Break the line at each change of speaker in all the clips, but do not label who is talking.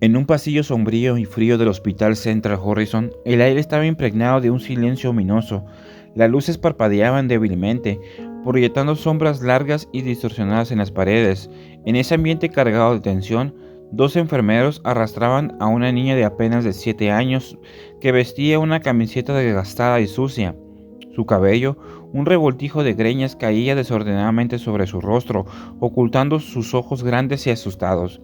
En un pasillo sombrío y frío del Hospital Central Horizon, el aire estaba impregnado de un silencio ominoso. Las luces parpadeaban débilmente, proyectando sombras largas y distorsionadas en las paredes. En ese ambiente cargado de tensión, dos enfermeros arrastraban a una niña de apenas de 7 años que vestía una camiseta desgastada y sucia. Su cabello, un revoltijo de greñas, caía desordenadamente sobre su rostro, ocultando sus ojos grandes y asustados.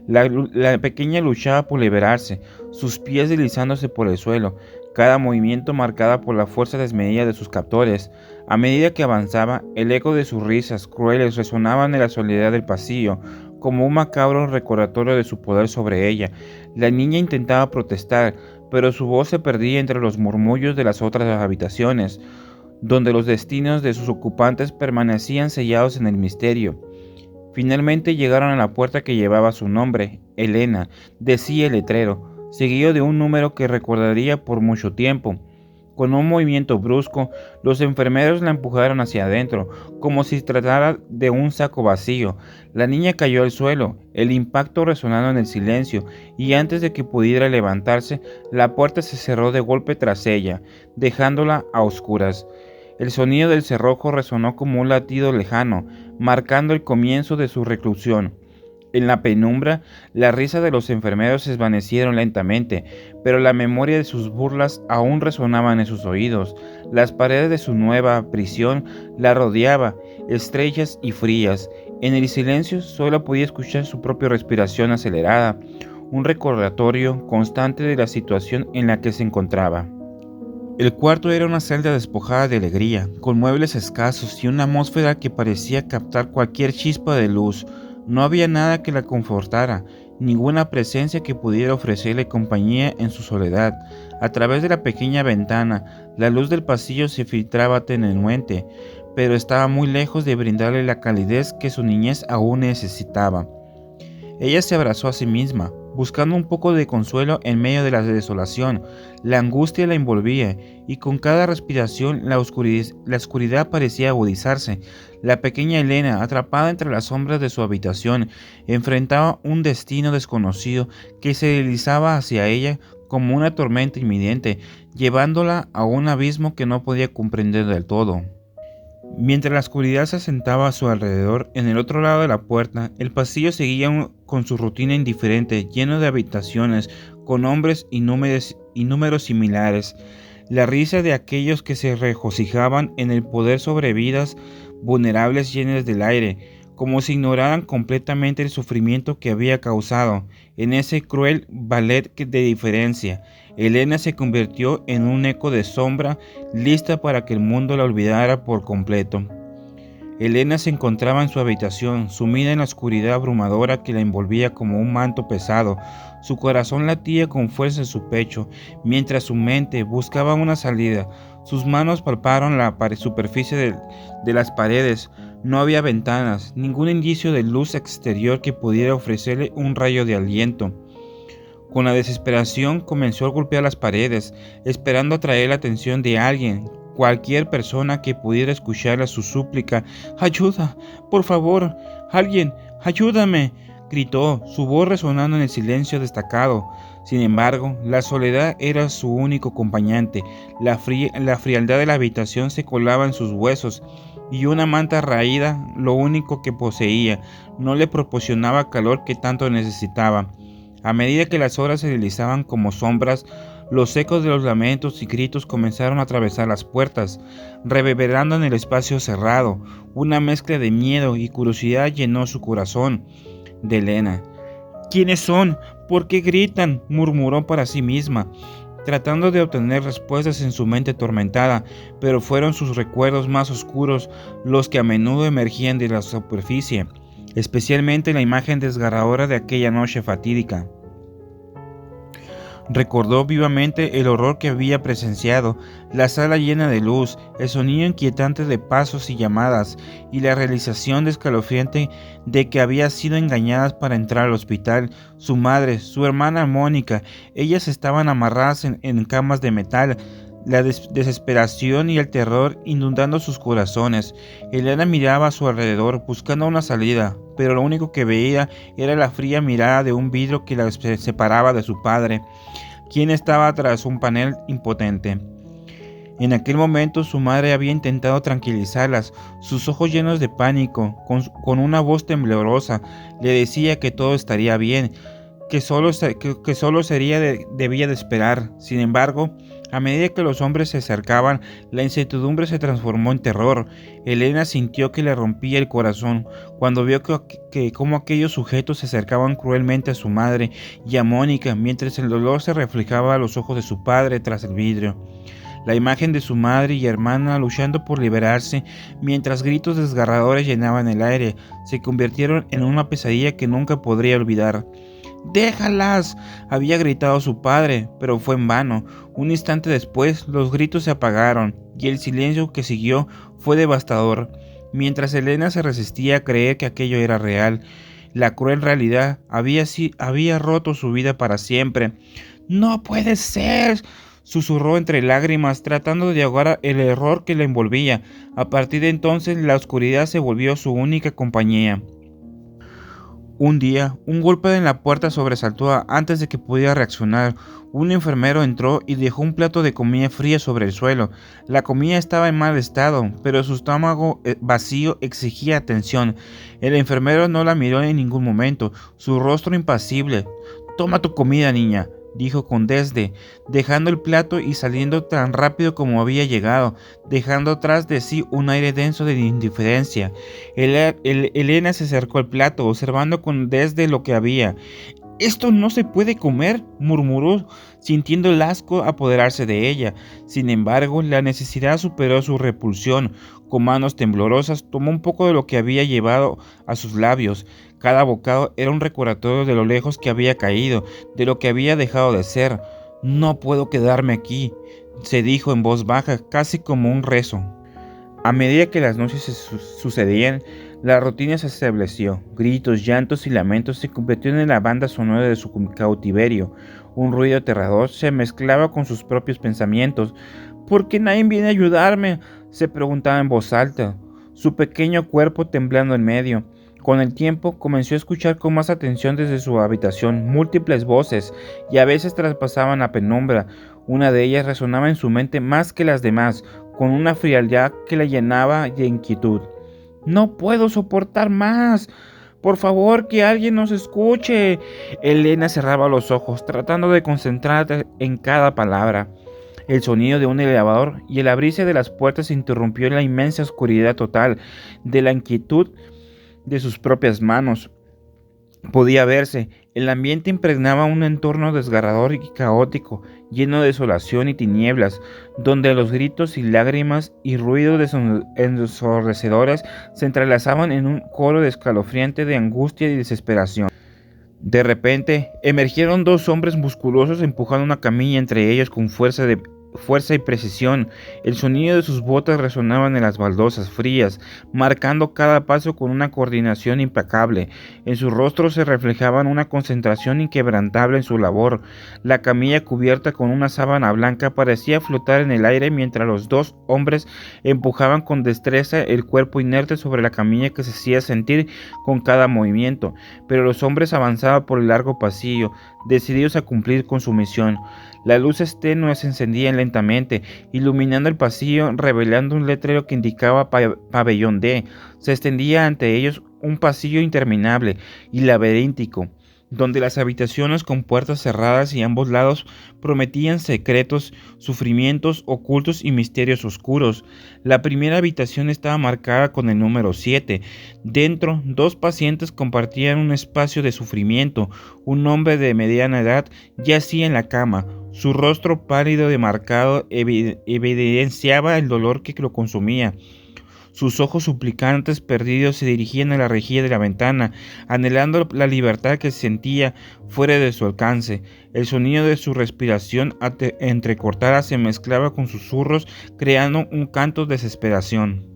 La pequeña luchaba por liberarse, sus pies deslizándose por el suelo, cada movimiento marcada por la fuerza desmedida de sus captores. A medida que avanzaba, el eco de sus risas crueles resonaba en la soledad del pasillo, como un macabro recordatorio de su poder sobre ella. La niña intentaba protestar, pero su voz se perdía entre los murmullos de las otras habitaciones, donde los destinos de sus ocupantes permanecían sellados en el misterio. Finalmente llegaron a la puerta que llevaba su nombre, Elena, decía el letrero, seguido de un número que recordaría por mucho tiempo. Con un movimiento brusco, los enfermeros la empujaron hacia adentro, como si tratara de un saco vacío. La niña cayó al suelo, el impacto resonando en el silencio, y antes de que pudiera levantarse, la puerta se cerró de golpe tras ella, dejándola a oscuras. El sonido del cerrojo resonó como un latido lejano, marcando el comienzo de su reclusión. En la penumbra, las risas de los enfermeros se desvanecieron lentamente, pero la memoria de sus burlas aún resonaban en sus oídos. Las paredes de su nueva prisión la rodeaban, estrechas y frías. En el silencio solo podía escuchar su propia respiración acelerada, un recordatorio constante de la situación en la que se encontraba. El cuarto era una celda despojada de alegría, con muebles escasos y una atmósfera que parecía captar cualquier chispa de luz. No había nada que la confortara, ninguna presencia que pudiera ofrecerle compañía en su soledad. A través de la pequeña ventana, la luz del pasillo se filtraba tenuemente, pero estaba muy lejos de brindarle la calidez que su niñez aún necesitaba. Ella se abrazó a sí misma, buscando un poco de consuelo en medio de la desolación. La angustia la envolvía, y con cada respiración la oscuridad parecía agudizarse. La pequeña Elena, atrapada entre las sombras de su habitación, enfrentaba un destino desconocido que se deslizaba hacia ella como una tormenta inminente, llevándola a un abismo que no podía comprender del todo. Mientras la oscuridad se asentaba a su alrededor, en el otro lado de la puerta, el pasillo seguía con su rutina indiferente, lleno de habitaciones, con nombres y números similares. La risa de aquellos que se regocijaban en el poder sobre vidas vulnerables llenas del aire, como si ignoraran completamente el sufrimiento que había causado en ese cruel ballet de diferencia. Elena se convirtió en un eco de sombra, lista para que el mundo la olvidara por completo. Elena se encontraba en su habitación, sumida en la oscuridad abrumadora que la envolvía como un manto pesado. Su corazón latía con fuerza en su pecho, mientras su mente buscaba una salida. Sus manos palparon la superficie de las paredes. No había ventanas, ningún indicio de luz exterior que pudiera ofrecerle un rayo de aliento. Con la desesperación comenzó a golpear las paredes, esperando atraer la atención de alguien, cualquier persona que pudiera escuchar su súplica. «¡Ayuda! ¡Por favor! ¡Alguien! ¡Ayúdame!», gritó, su voz resonando en el silencio destacado. Sin embargo, la soledad era su único acompañante. La frialdad de la habitación se colaba en sus huesos, y una manta raída, lo único que poseía, no le proporcionaba calor que tanto necesitaba. A medida que las horas se deslizaban como sombras, los ecos de los lamentos y gritos comenzaron a atravesar las puertas, reverberando en el espacio cerrado. Una mezcla de miedo y curiosidad llenó su corazón de Elena. «¿Quiénes son? ¿Por qué gritan?», murmuró para sí misma, tratando de obtener respuestas en su mente atormentada, pero fueron sus recuerdos más oscuros los que a menudo emergían de la superficie, especialmente la imagen desgarradora de aquella noche fatídica. Recordó vivamente el horror que había presenciado, la sala llena de luz, el sonido inquietante de pasos y llamadas, y la realización escalofriante de que había sido engañada para entrar al hospital. Su madre, su hermana Mónica, ellas estaban amarradas en camas de metal, la desesperación y el terror inundando sus corazones. Elena miraba a su alrededor buscando una salida, pero lo único que veía era la fría mirada de un vidrio que la separaba de su padre, quien estaba tras un panel impotente. En aquel momento su madre había intentado tranquilizarlas. Sus ojos llenos de pánico, con una voz temblorosa, le decía que todo estaría bien, que solo debía de esperar. Sin embargo, a medida que los hombres se acercaban, la incertidumbre se transformó en terror. Elena sintió que le rompía el corazón cuando vio cómo aquellos sujetos se acercaban cruelmente a su madre y a Mónica, mientras el dolor se reflejaba a los ojos de su padre tras el vidrio. La imagen de su madre y hermana luchando por liberarse, mientras gritos desgarradores llenaban el aire, se convirtieron en una pesadilla que nunca podría olvidar. ¡Déjalas!, había gritado su padre, pero fue en vano. Un instante después, los gritos se apagaron, y el silencio que siguió fue devastador. Mientras Elena se resistía a creer que aquello era real, la cruel realidad había roto su vida para siempre. ¡No puede ser!, susurró entre lágrimas, tratando de ahogar el error que la envolvía. A partir de entonces, la oscuridad se volvió su única compañía. Un día, un golpe en la puerta sobresaltó antes de que pudiera reaccionar. Un enfermero entró y dejó un plato de comida fría sobre el suelo. La comida estaba en mal estado, pero su estómago vacío exigía atención. El enfermero no la miró en ningún momento, su rostro impasible. «Toma tu comida, niña», dijo con desdén, dejando el plato y saliendo tan rápido como había llegado, dejando tras de sí un aire denso de indiferencia. Elena se acercó al plato, observando con desdén lo que había. «Esto no se puede comer», murmuró, sintiendo el asco apoderarse de ella. Sin embargo, la necesidad superó su repulsión. Con manos temblorosas, tomó un poco de lo que había llevado a sus labios. Cada bocado era un recordatorio de lo lejos que había caído, de lo que había dejado de ser. «No puedo quedarme aquí», se dijo en voz baja, casi como un rezo. A medida que las noches se sucedían, la rutina se estableció. Gritos, llantos y lamentos se convirtieron en la banda sonora de su cautiverio. Un ruido aterrador se mezclaba con sus propios pensamientos. «¿Por qué nadie viene a ayudarme?», se preguntaba en voz alta, su pequeño cuerpo temblando en medio. Con el tiempo comenzó a escuchar con más atención desde su habitación múltiples voces, y a veces traspasaban la penumbra. Una de ellas resonaba en su mente más que las demás, con una frialdad que la llenaba de inquietud. «No puedo soportar más. Por favor, que alguien nos escuche». Elena cerraba los ojos, tratando de concentrarse en cada palabra. El sonido de un elevador y el abrirse de las puertas interrumpió en la inmensa oscuridad total de la inquietud de sus propias manos. Podía verse, el ambiente impregnaba un entorno desgarrador y caótico, lleno de desolación y tinieblas, donde los gritos y lágrimas y ruidos ensordecedores se entrelazaban en un coro escalofriante de angustia y desesperación. De repente, emergieron dos hombres musculosos empujando una camilla entre ellos con fuerza y precisión. El sonido de sus botas resonaba en las baldosas frías, marcando cada paso con una coordinación impecable. En sus rostros se reflejaba una concentración inquebrantable en su labor. La camilla, cubierta con una sábana blanca, parecía flotar en el aire mientras los dos hombres empujaban con destreza el cuerpo inerte sobre la camilla que se hacía sentir con cada movimiento. Pero los hombres avanzaban por el largo pasillo, decididos a cumplir con su misión. Las luces tenues se encendían lentamente, iluminando el pasillo, revelando un letrero que indicaba pabellón D. Se extendía ante ellos un pasillo interminable y laberíntico, donde las habitaciones con puertas cerradas y ambos lados prometían secretos, sufrimientos ocultos y misterios oscuros. La primera habitación estaba marcada con el número 7. Dentro, dos pacientes compartían un espacio de sufrimiento. Un hombre de mediana edad yacía en la cama. Su rostro pálido y marcado evidenciaba el dolor que lo consumía. Sus ojos suplicantes perdidos se dirigían a la rejilla de la ventana, anhelando la libertad que sentía fuera de su alcance. El sonido de su respiración entrecortada se mezclaba con susurros, creando un canto de desesperación.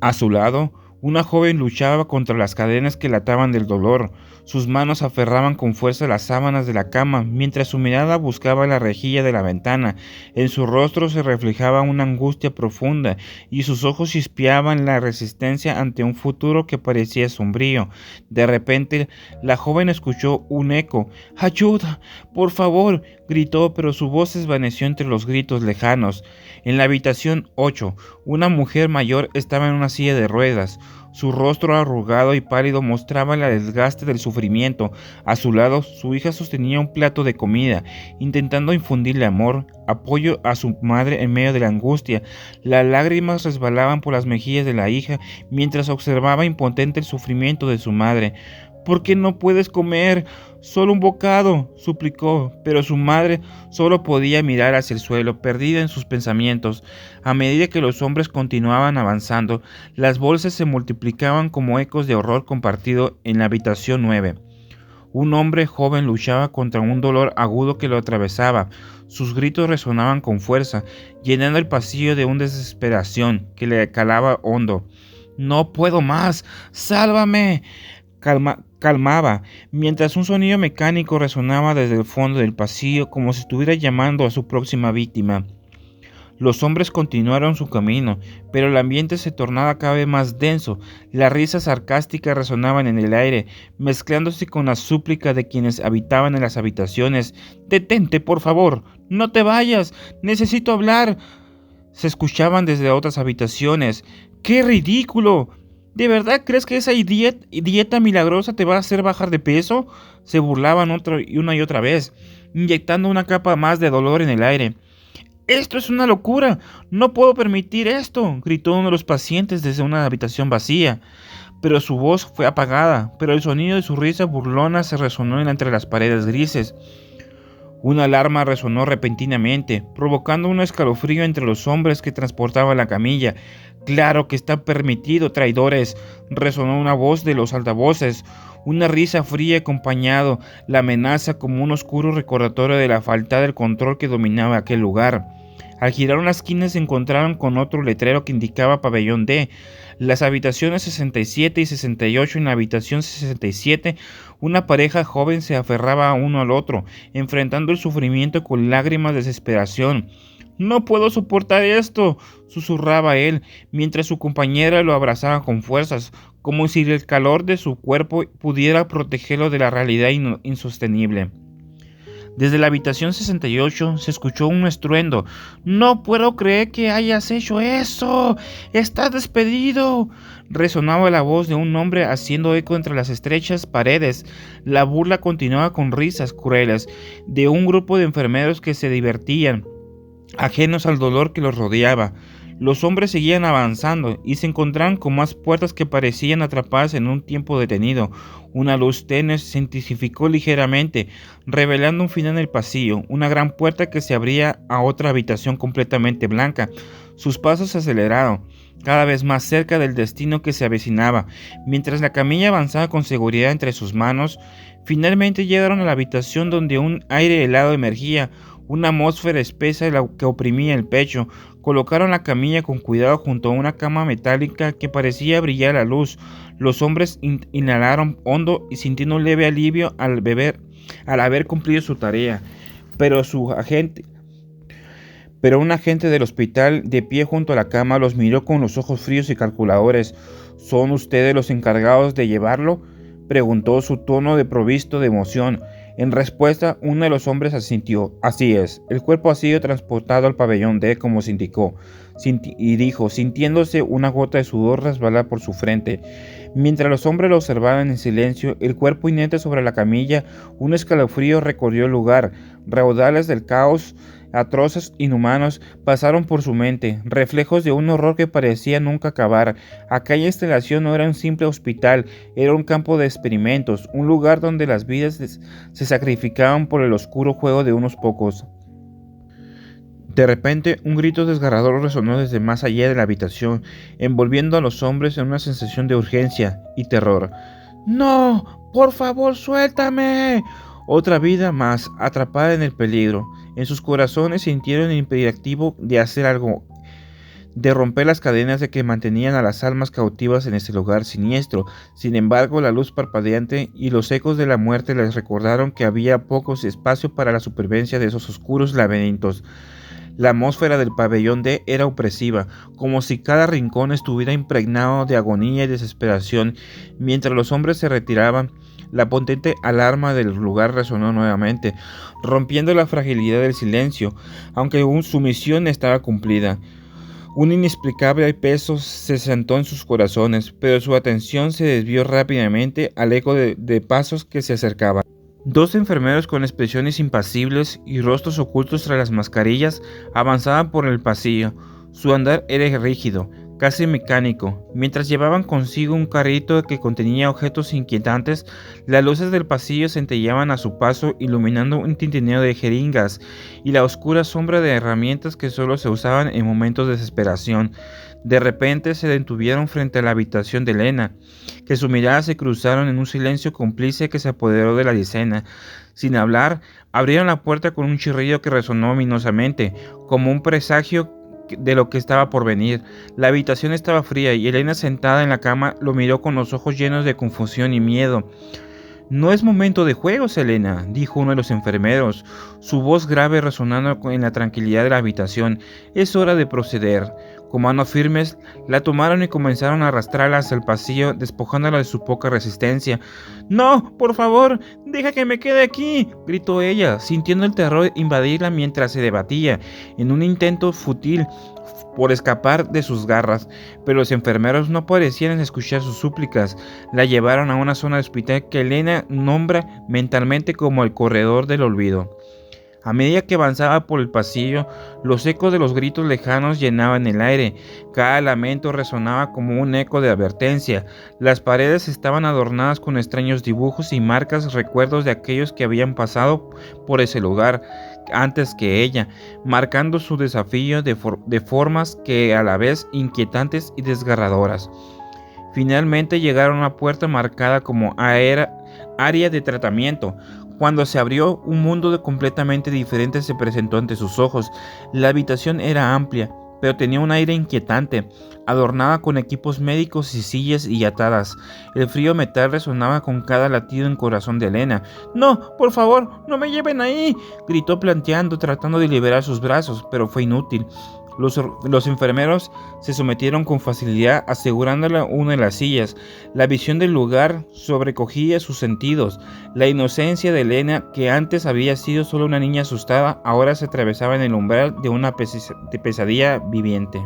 A su lado, Una joven luchaba contra las cadenas que la ataban del dolor. Sus manos aferraban con fuerza las sábanas de la cama, mientras su mirada buscaba la rejilla de la ventana. En su rostro se reflejaba una angustia profunda, y sus ojos chispeaban la resistencia ante un futuro que parecía sombrío. De repente, la joven escuchó un eco. ¡Ayuda! ¡Por favor! Gritó, pero su voz se desvaneció entre los gritos lejanos. En la habitación 8, una mujer mayor estaba en una silla de ruedas. Su rostro arrugado y pálido mostraba el desgaste del sufrimiento. A su lado, su hija sostenía un plato de comida, intentando infundirle amor, apoyo a su madre en medio de la angustia. Las lágrimas resbalaban por las mejillas de la hija mientras observaba impotente el sufrimiento de su madre. ¿Por qué no puedes comer? Solo un bocado, suplicó, pero su madre solo podía mirar hacia el suelo, perdida en sus pensamientos. A medida que los hombres continuaban avanzando, las voces se multiplicaban como ecos de horror compartido en la habitación 9. Un hombre joven luchaba contra un dolor agudo que lo atravesaba. Sus gritos resonaban con fuerza, llenando el pasillo de una desesperación que le calaba hondo. «¡No puedo más! ¡Sálvame!», calmaba, mientras un sonido mecánico resonaba desde el fondo del pasillo como si estuviera llamando a su próxima víctima. Los hombres continuaron su camino, pero el ambiente se tornaba cada vez más denso. Las risas sarcásticas resonaban en el aire, mezclándose con la súplica de quienes habitaban en las habitaciones. «¡Detente, por favor! ¡No te vayas! ¡Necesito hablar!», se escuchaban desde otras habitaciones. «¡Qué ridículo! ¿De verdad crees que esa dieta milagrosa te va a hacer bajar de peso?», se burlaban una y otra vez, inyectando una capa más de dolor en el aire. «¡Esto es una locura! ¡No puedo permitir esto!», gritó uno de los pacientes desde una habitación vacía. Pero su voz fue apagada, pero el sonido de su risa burlona se resonó entre las paredes grises. Una alarma resonó repentinamente, provocando un escalofrío entre los hombres que transportaban la camilla. «¡Claro que está permitido, traidores!», resonó una voz de los altavoces. Una risa fría acompañado la amenaza como un oscuro recordatorio de la falta de control que dominaba aquel lugar. Al girar una esquina se encontraron con otro letrero que indicaba pabellón D. Las habitaciones 67 y 68. En la habitación 67, una pareja joven se aferraba uno al otro, enfrentando el sufrimiento con lágrimas de desesperación. «No puedo soportar esto», susurraba él, mientras su compañera lo abrazaba con fuerzas, como si el calor de su cuerpo pudiera protegerlo de la realidad insostenible. Desde la habitación 68 se escuchó un estruendo. «¡No puedo creer que hayas hecho eso! ¡Estás despedido!», resonaba la voz de un hombre haciendo eco entre las estrechas paredes. La burla continuaba con risas crueles de un grupo de enfermeros que se divertían, ajenos al dolor que los rodeaba. Los hombres seguían avanzando y se encontraron con más puertas que parecían atrapadas en un tiempo detenido. Una luz tenue se intensificó ligeramente, revelando un final en el pasillo, una gran puerta que se abría a otra habitación completamente blanca. Sus pasos se aceleraron, cada vez más cerca del destino que se avecinaba. Mientras la camilla avanzaba con seguridad entre sus manos, finalmente llegaron a la habitación donde un aire helado emergía, una atmósfera espesa que oprimía el pecho. Colocaron la camilla con cuidado junto a una cama metálica que parecía brillar a la luz. Los hombres inhalaron hondo y sintiendo un leve alivio al haber cumplido su tarea. Pero un agente del hospital, de pie junto a la cama, los miró con los ojos fríos y calculadores. «¿Son ustedes los encargados de llevarlo?», preguntó, su tono provisto de emoción. En respuesta, uno de los hombres asintió. «Así es, el cuerpo ha sido transportado al pabellón D como se indicó», y dijo, sintiéndose una gota de sudor resbalar por su frente. Mientras los hombres lo observaban en silencio, el cuerpo inerte sobre la camilla, un escalofrío recorrió el lugar. Raudales del caos atroces inhumanos pasaron por su mente, reflejos de un horror que parecía nunca acabar. Aquella instalación no era un simple hospital, era un campo de experimentos, un lugar donde las vidas se sacrificaban por el oscuro juego de unos pocos. De repente, un grito desgarrador resonó desde más allá de la habitación, envolviendo a los hombres en una sensación de urgencia y terror. «¡No! ¡Por favor, suéltame!». Otra vida más, atrapada en el peligro. En sus corazones sintieron el imperativo de hacer algo. de romper las cadenas de que mantenían a las almas cautivas en ese lugar siniestro. Sin embargo, la luz parpadeante y los ecos de la muerte les recordaron que había poco espacio para la supervivencia de esos oscuros laberintos. La atmósfera del pabellón D era opresiva, como si cada rincón estuviera impregnado de agonía y desesperación. Mientras los hombres se retiraban, la potente alarma del lugar resonó nuevamente, rompiendo la fragilidad del silencio, aunque su misión estaba cumplida. Un inexplicable peso se sentó en sus corazones, pero su atención se desvió rápidamente al eco de pasos que se acercaban. Dos enfermeros con expresiones impasibles y rostros ocultos tras las mascarillas avanzaban por el pasillo. Su andar era rígido, casi mecánico. Mientras llevaban consigo un carrito que contenía objetos inquietantes, las luces del pasillo centelleaban a su paso, iluminando un tintineo de jeringas y la oscura sombra de herramientas que solo se usaban en momentos de desesperación. De repente se detuvieron frente a la habitación de Elena, que sus miradas se cruzaron en un silencio cómplice que se apoderó de la escena. Sin hablar, abrieron la puerta con un chirrido que resonó ominosamente, como un presagio de lo que estaba por venir. La habitación estaba fría y Elena, sentada en la cama, lo miró con los ojos llenos de confusión y miedo. «No es momento de juegos, Elena», dijo uno de los enfermeros, su voz grave resonando en la tranquilidad de la habitación. «Es hora de proceder». Con manos firmes, la tomaron y comenzaron a arrastrarla hacia el pasillo, despojándola de su poca resistencia. «¡No, por favor! ¡Deja que me quede aquí!», gritó ella, sintiendo el terror invadirla mientras se debatía, en un intento fútil por escapar de sus garras, pero los enfermeros no parecían escuchar sus súplicas. La llevaron a una zona de hospital que Elena nombra mentalmente como el corredor del olvido. A medida que avanzaba por el pasillo, los ecos de los gritos lejanos llenaban el aire. Cada lamento resonaba como un eco de advertencia. Las paredes estaban adornadas con extraños dibujos y marcas, recuerdos de aquellos que habían pasado por ese lugar antes que ella, marcando su desafío de formas que a la vez inquietantes y desgarradoras. Finalmente llegaron a una puerta marcada como área de tratamiento. Cuando se abrió, un mundo completamente diferente se presentó ante sus ojos. La habitación era amplia, pero tenía un aire inquietante, adornada con equipos médicos y sillas y atadas. El frío metal resonaba con cada latido en el corazón de Elena. «¡No, por favor, no me lleven ahí!», gritó planteando, tratando de liberar sus brazos, pero fue inútil. Los enfermeros se sometieron con facilidad, asegurándola una de las sillas. La visión del lugar sobrecogía sus sentidos. La inocencia de Elena, que antes había sido solo una niña asustada, ahora se atravesaba en el umbral de una pesadilla viviente.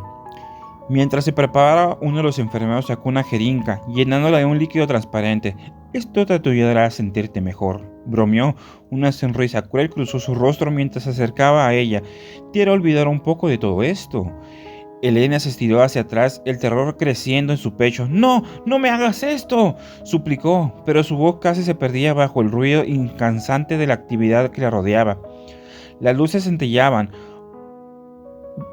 Mientras se preparaba, uno de los enfermeros sacó una jeringa, llenándola de un líquido transparente. «Esto te ayudará a sentirte mejor», bromeó. Una sonrisa cruel cruzó su rostro mientras se acercaba a ella. «Quiero olvidar un poco de todo esto». Elena se estiró hacia atrás, el terror creciendo en su pecho. «¡No, no me hagas esto!», suplicó, pero su voz casi se perdía bajo el ruido incansante de la actividad que la rodeaba. Las luces centellaban,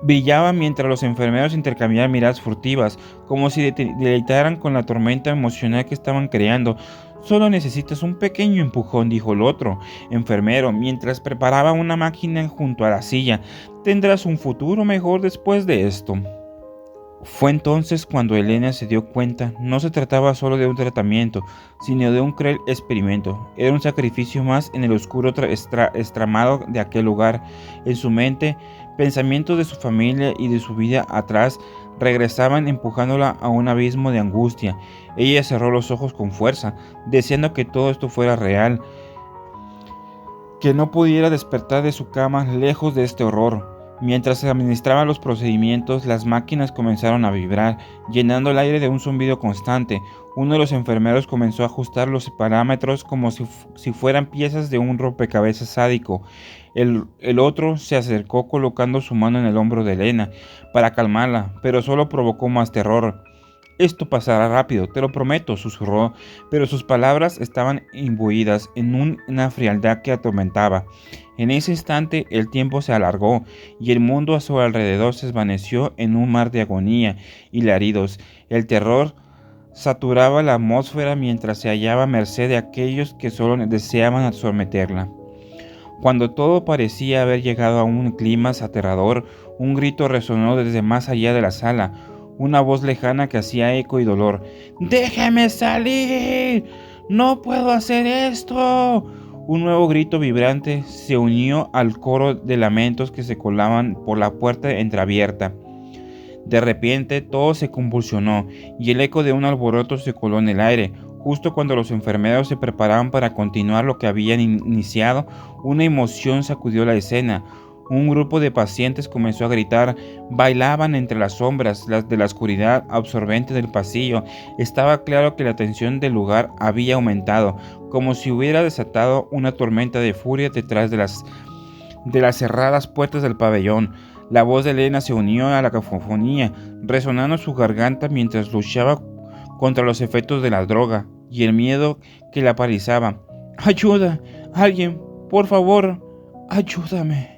brillaban mientras los enfermeros intercambiaban miradas furtivas, como si deleitaran con la tormenta emocional que estaban creando. «Solo necesitas un pequeño empujón», dijo el otro enfermero, mientras preparaba una máquina junto a la silla. «Tendrás un futuro mejor después de esto». Fue entonces cuando Elena se dio cuenta, no se trataba solo de un tratamiento, sino de un cruel experimento. Era un sacrificio más en el oscuro estramado de aquel lugar. En su mente, pensamientos de su familia y de su vida atrás regresaban empujándola a un abismo de angustia. Ella cerró los ojos con fuerza, deseando que todo esto fuera real, que no pudiera despertar de su cama lejos de este horror. Mientras se administraban los procedimientos, las máquinas comenzaron a vibrar, llenando el aire de un zumbido constante. Uno de los enfermeros comenzó a ajustar los parámetros como si fueran piezas de un rompecabezas sádico. El otro se acercó colocando su mano en el hombro de Elena para calmarla, pero solo provocó más terror. «Esto pasará rápido, te lo prometo», susurró, pero sus palabras estaban imbuidas en una frialdad que atormentaba. En ese instante el tiempo se alargó y el mundo a su alrededor se desvaneció en un mar de agonía y alaridos. El terror saturaba la atmósfera mientras se hallaba a merced de aquellos que solo deseaban someterla. Cuando todo parecía haber llegado a un clímax aterrador, Un grito resonó desde más allá de la sala, una voz lejana que hacía eco y dolor. ¡Déjeme salir! ¡No puedo hacer esto! Un nuevo grito vibrante se unió al coro de lamentos que se colaban por la puerta entreabierta. De repente todo se convulsionó y el eco de un alboroto se coló en el aire. Justo cuando los enfermeros se preparaban para continuar lo que habían iniciado, una emoción sacudió la escena. Un grupo de pacientes comenzó a gritar, bailaban entre las sombras de la oscuridad absorbente del pasillo. Estaba claro que la tensión del lugar había aumentado, como si hubiera desatado una tormenta de furia detrás de las cerradas puertas del pabellón. La voz de Elena se unió a la cacofonía, resonando en su garganta mientras luchaba contra los efectos de la droga y el miedo que la paralizaba. ¡Ayuda! ¡Alguien! ¡Por favor! ¡Ayúdame!